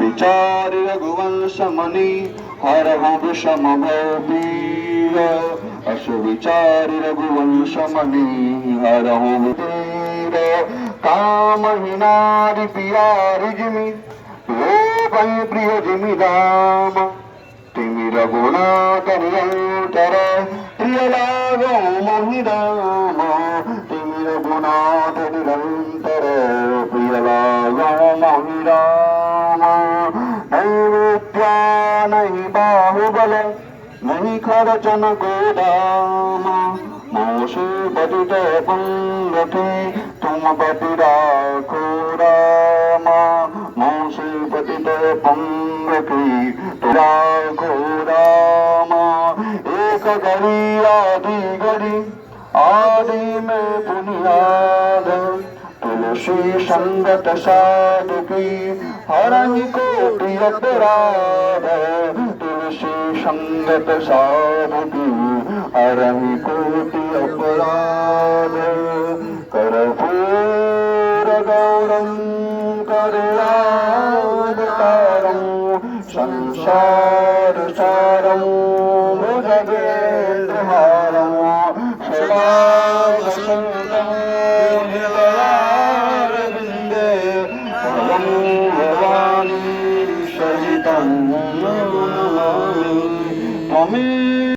विचारि रघुवंश मणि हरहु विषम भवपीर अस विचारि रघुवंश मणि हरहु वीर कामहीनारि पियारि जिमि लोभै प्रिय जिमि दाम तिमि रघुनाथ निरंतर प्रिय लागो मोहि राम तिमि रघुनाथ निरंतर प्रिय लागो मोहि राम नहीं विद्या नहीं बाहुबल नहीं खरचन गोदाम मोसे पतित पंगति तुम पति राखो राम मोसे पतित पंगति तुम राखो राम एक घड़ी आदि में बुनियाद तुलसी संगत साधु की हरहि कोटि अपराध तुलसी संगत साधु की हरहि कोटि अपराध कर्पूर गौरम करुणावतारम संसार सारम भुजगेन्द्रहारम सदा वसंतं हृदयारविन्दे भवं भवानी सहितं नमामि त्वमेव